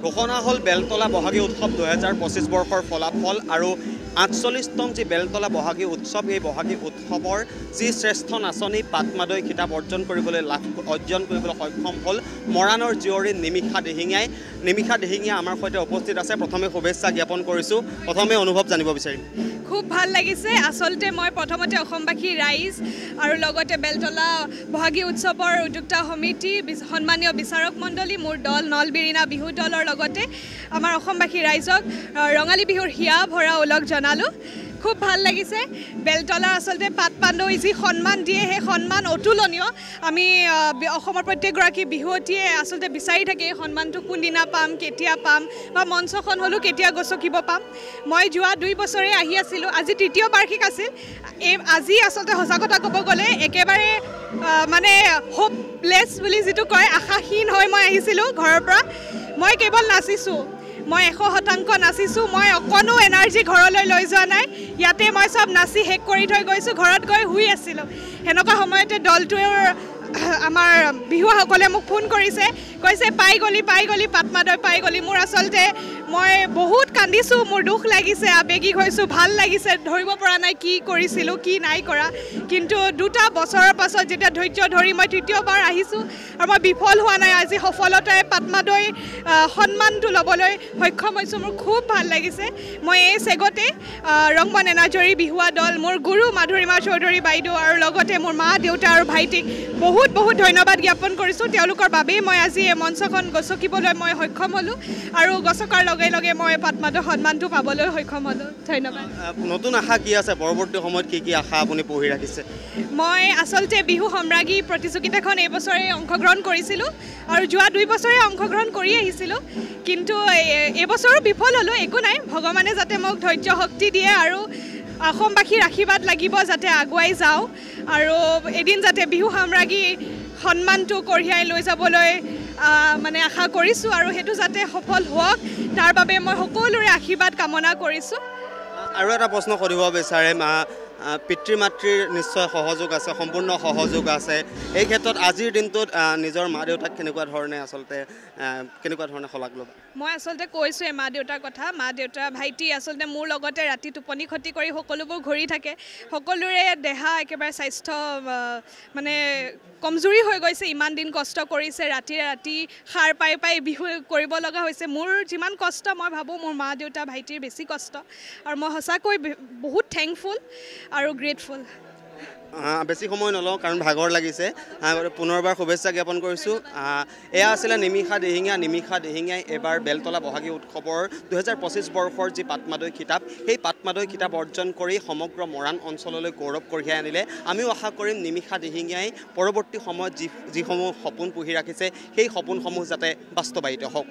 ঘোষণা হ'ল বেলতলা বহাগী উৎসৱ 2025 বৰ্ষৰ ফলাফল আৰু 48তম যি বেলতলা বহাগী উৎসৱ এই বহাগী উৎসৱৰ যি শ্ৰেষ্ঠ নাচনী পাটমাদৈ খিতাপ অৰ্জন কৰিবলৈ সক্ষম হ'ল মৰাণৰ জীয়ৰী নিমিষা দিহিঙীয়া আমাৰ সৈতে উপস্থিত আছে। প্ৰথমে শুভেচ্ছা জ্ঞাপন কৰিছোঁ। প্ৰথমে অনুভৱ জানিব বিচাৰিম। খুব ভাল লাগিছে। আচলতে মই প্ৰথমতে অসমবাসী ৰাইজ আৰু লগতে বেলতলা বহাগী উৎসৱৰ উদ্যোক্তা সমিতি সন্মানীয় বিচাৰক মণ্ডলী মোৰ দল নলবিৰিণা বিহু দলৰ লগতে আমাৰ অসমবাসী ৰাইজক ৰঙালী বিহুৰ হিয়া ভৰা ওলগ জনালোঁ। খুব ভাল লাগিছে। বেলতলা আচলতে পাটমাদৈ যি সন্মান দিয়ে সেই সন্মান অতুলনীয়। আমি অসমৰ প্ৰত্যেকগৰাকী বিহুৱতীয়ে আচলতে বিচাৰি থাকে এই সন্মানটো কোনদিনা পাম, কেতিয়া পাম বা মঞ্চখন হ'লেও কেতিয়া গছকিব পাম। মই যোৱা 2 বছৰে আহি আছিলোঁ। আজি 3য় বাৰ্ষিক আছিল। আজি আচলতে সঁচা কথা ক'ব গ'লে একেবাৰে মানে হোপলেছ বুলি যিটো কয় আশাহীন হৈ মই আহিছিলোঁ ঘৰৰ পৰা। মই কেৱল নাচিছোঁ। মই 100% নাচিছোঁ। মই অকণো এনাৰ্জি ঘৰলৈ লৈ যোৱা নাই। ইয়াতে মই চব নাচি শেষ কৰি থৈ গৈছোঁ। ঘৰত গৈ শুই আছিলোঁ। সেনেকুৱা সময়তে দলটোৰ আমাৰ বিহুসকলে মোক ফোন কৰিছে, কৈছে পাই গলি পাটমাদৈ পাই গলি। মোৰ আচলতে মই বহুত কান্দিছোঁ। মোৰ দুখ লাগিছে, আৱেগিক হৈছোঁ, ভাল লাগিছে। ধৰিব পৰা নাই কি কৰিছিলোঁ কি নাই কৰা। কিন্তু 2টা বছৰৰ পাছত যেতিয়া ধৈৰ্য ধৰি মই 3য়বাৰ আহিছোঁ আৰু মই বিফল হোৱা নাই। আজি সফলতাৰে পাটমাদৈ সন্মানটো ল'বলৈ সক্ষম হৈছোঁ। মোৰ খুব ভাল লাগিছে। মই এই চেগতে ৰংমন এনাজৰী বিহুৱা দল, মোৰ গুৰু মাধুৰিমা চৌধুৰী বাইদেউ আৰু লগতে মোৰ মা দেউতা আৰু ভাইটিক বহুত ধন্যবাদ জ্ঞাপন কৰিছোঁ। তেওঁলোকৰ বাবেই মই আজি এই মঞ্চখন গছকিবলৈ মই সক্ষম হ'লোঁ আৰু গছকাৰ লগে লগে মই পাটমাদৈ সন্মানটো পাবলৈ সক্ষম হ'লোঁ। ধন্যবাদ। নতুন আশা কি আছে? পৰৱৰ্তী সময়ত কি আশা আপুনি পুহি ৰাখিছে? মই আচলতে বিহু সম্ৰাজ্ঞী প্ৰতিযোগিতাখন এইবছৰে অংশগ্ৰহণ কৰিছিলোঁ আৰু যোৱা 2 বছৰে অংশগ্ৰহণ কৰি আহিছিলোঁ। কিন্তু এইবছৰো বিফল হ'লোঁ। একো নাই, ভগৱানে যাতে মোক ধৈৰ্য শক্তি দিয়ে আৰু অসমবাসীৰ আশীৰ্বাদ লাগিব যাতে আগুৱাই যাওঁ আৰু এদিন যাতে বিহু সম্ৰাজ্ঞী সন্মানটো কঢ়িয়াই লৈ যাবলৈ মানে আশা কৰিছোঁ আৰু সেইটো যাতে সফল হওক তাৰ বাবে মই সকলোৰে আশীৰ্বাদ কামনা কৰিছোঁ। আৰু এটা প্ৰশ্ন সুধিব বিচাৰে, পিতৃ মাতৃৰ নিশ্চয় সহযোগ আছে, সম্পূৰ্ণ সহযোগ আছে। এই ক্ষেত্ৰত আজিৰ দিনটোত নিজৰ মা দেউতাক কেনেকুৱা ধৰণে শলাগ ল'ব? মই আচলতে কৈছোঁৱে মা দেউতাৰ কথা। মা দেউতা ভাইটি আচলতে মোৰ লগতে ৰাতি টোপনি ক্ষতি কৰি সকলোবোৰ ঘূৰি থাকে। সকলোৰে দেহা একেবাৰে স্বাস্থ্য মানে কমজুৰি হৈ গৈছে। ইমান দিন কষ্ট কৰিছে, ৰাতি সাৰ পাই বিহু কৰিব লগা হৈছে। মোৰ যিমান কষ্ট মই ভাবোঁ মোৰ মা দেউতা ভাইটিৰ বেছি কষ্ট আৰু মই সঁচাকৈ বহুত থেংকফুল আৰু গ্ৰেটফুল। বেছি সময় নলওঁ কাৰণ ভাগৰ লাগিছে। পুনৰবাৰ শুভেচ্ছা জ্ঞাপন কৰিছোঁ। এয়া আছিলে নিমিষা দিহিঙীয়াই এইবাৰ বেলতলা বহাগী উৎসৱৰ 2025 বৰ্ষৰ যি পাটমাদৈ খিতাপ সেই পাটমাদৈ খিতাপ অৰ্জন কৰি সমগ্ৰ মৰাণ অঞ্চললৈ গৌৰৱ কঢ়িয়াই আনিলে। আমিও আশা কৰিম নিমিষা দিহিঙীয়াই পৰৱৰ্তী সময়ত যিসমূহ সপোন পুহি ৰাখিছে সেই সপোনসমূহ যাতে বাস্তৱায়িত হওক।